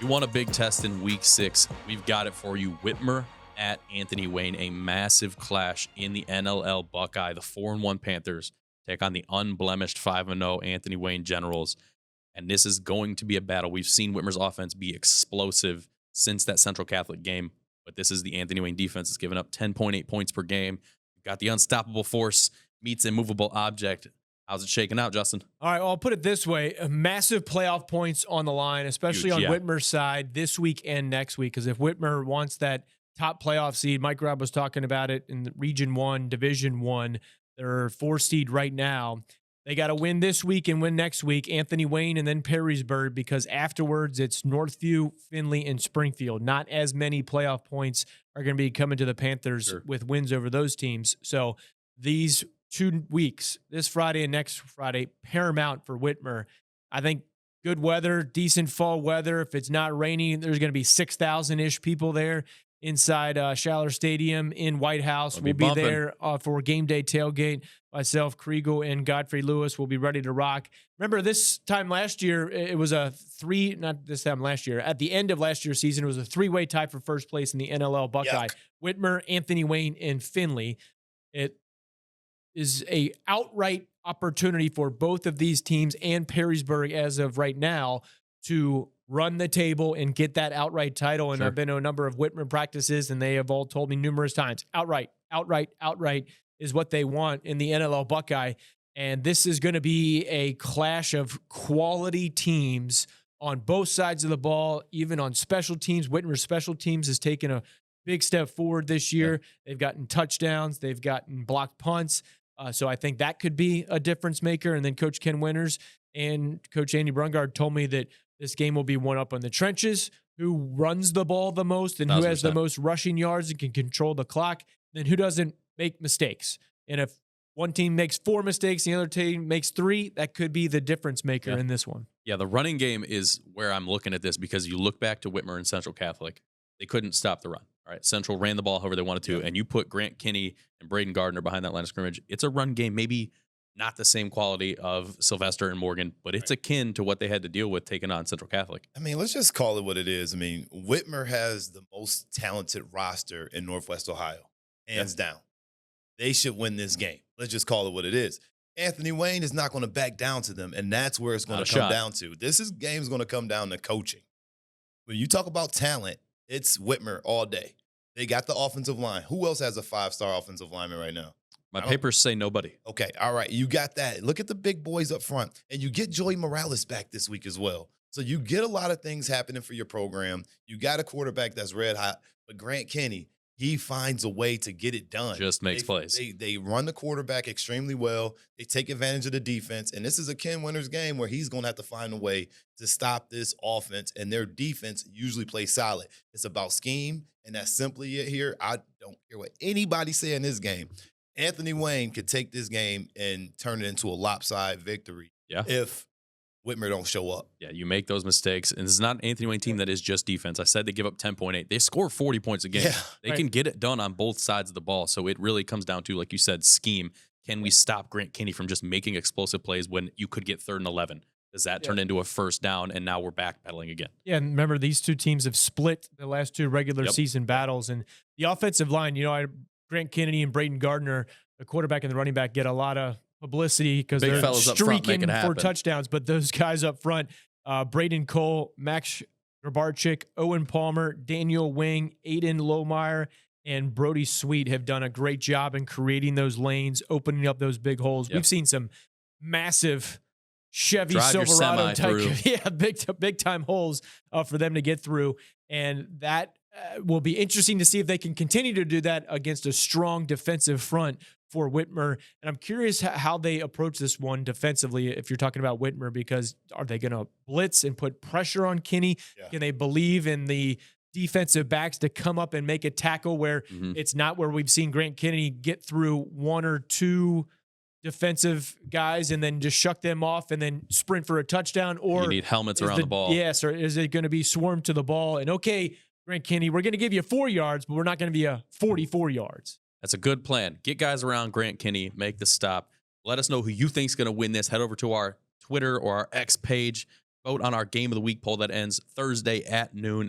You want a big test in week 6? We've got it for you. Whitmer at Anthony Wayne, a massive clash in the NLL Buckeye. The 4-1 Panthers take on the unblemished 5-0 Anthony Wayne Generals. And this is going to be a battle. We've seen Whitmer's offense be explosive since that Central Catholic game, but this is the Anthony Wayne defense that's given up 10.8 points per game. You've got the unstoppable force meets immovable object. How's it shaking out, Justin? All right, well, I'll put it this way. Massive playoff points on the line, especially on Whitmer's side this week and next week, because if Whitmer wants that top playoff seed, Mike Grubb was talking about it in the Region 1, Division 1, they're 4 seed right now. They got to win this week and win next week, Anthony Wayne and then Perrysburg, because afterwards it's Northview, Findlay, and Springfield. Not as many playoff points are going to be coming to the Panthers with wins over those teams. So these 2 weeks, this Friday and next Friday, paramount for Whitmer. I think good weather, decent fall weather. If it's not raining, there's going to be 6,000-ish people there inside Schaller Stadium in White House. We'll be there for game day tailgate. Myself, Kriegel, and Godfrey Lewis will be ready to rock. Remember, this time last year, it was a at the end of last year's season, it was a 3-way tie for first place in the NLL Buckeye. Whitmer, Anthony Wayne, and Findlay. It is a outright opportunity for both of these teams and Perrysburg as of right now to run the table and get that outright title. And I've been to a number of Whitmer practices, and they have all told me numerous times, outright is what they want in the NLL Buckeye. And this is going to be a clash of quality teams on both sides of the ball, even on special teams. Whitmer's special teams has taken a big step forward this year. They've gotten touchdowns. They've gotten blocked punts. So I think that could be a difference maker. And then Coach Ken Winters and Coach Andy Brungard told me that this game will be one up on the trenches, who runs the ball the most and who has the most rushing yards and can control the clock, then who doesn't make mistakes. And if one team makes 4 mistakes, the other team makes 3, that could be the difference maker in this one. Yeah, the running game is where I'm looking at this, because you look back to Whitmer and Central Catholic, they couldn't stop the run. All right, Central ran the ball however they wanted to, and you put Grant Kinney and Braden Gardner behind that line of scrimmage. It's a run game, maybe not the same quality of Sylvester and Morgan, but it's akin to what they had to deal with taking on Central Catholic. I mean, let's just call it what it is. I mean, Whitmer has the most talented roster in Northwest Ohio, hands down. They should win this game. Let's just call it what it is. Anthony Wayne is not going to back down to them, and that's where it's going to come down to. This game is going to come down to coaching. When you talk about talent, it's Whitmer all day. They got the offensive line. Who else has a 5-star offensive lineman right now? My papers say nobody. Okay, all right. You got that. Look at the big boys up front. And you get Joey Morales back this week as well. So you get a lot of things happening for your program. You got a quarterback that's red hot. But Grant Kinney, he finds a way to get it done. Just makes plays. They run the quarterback extremely well. They take advantage of the defense. And this is a Ken Winters game where he's going to have to find a way to stop this offense. And their defense usually plays solid. It's about scheme, and that's simply it here. I don't care what anybody say in this game. Anthony Wayne could take this game and turn it into a lopsided victory if Whitmer don't show up. Yeah, you make those mistakes. And this is not an Anthony Wayne team that is just defense. I said they give up 10.8. They score 40 points a game. Yeah, they can get it done on both sides of the ball. So it really comes down to, like you said, scheme. Can we stop Grant Kinney from just making explosive plays when you could get 3rd and 11? Does that turn into a first down, and now we're backpedaling again? Yeah, and remember, these 2 teams have split the last 2 regular season battles. And the offensive line, Grant Kennedy and Braden Gardner, the quarterback and the running back, get a lot of publicity because they're streaking for touchdowns. But those guys up front, Braden Cole, Max Grabarczyk, Owen Palmer, Daniel Wing, Aiden Lohmeyer, and Brody Sweet have done a great job in creating those lanes, opening up those big holes. We've seen some massive Chevy Silverado type, big time holes for them to get through, and that will be interesting to see if they can continue to do that against a strong defensive front for Whitmer. And I'm curious how they approach this one defensively, if you're talking about Whitmer, because are they going to blitz and put pressure on Kinney? Can they believe in the defensive backs to come up and make a tackle where it's not where we've seen Grant Kinney get through 1 or 2 defensive guys and then just shuck them off and then sprint for a touchdown? Or you need helmets around the ball. Yes, or is it going to be swarmed to the ball? And okay, Grant Kinney, we're going to give you 4 yards, but we're not going to be a 44 yards. That's a good plan. Get guys around Grant Kinney, make the stop. Let us know who you think's going to win this. Head over to our Twitter or our X page. Vote on our Game of the Week poll that ends Thursday at noon.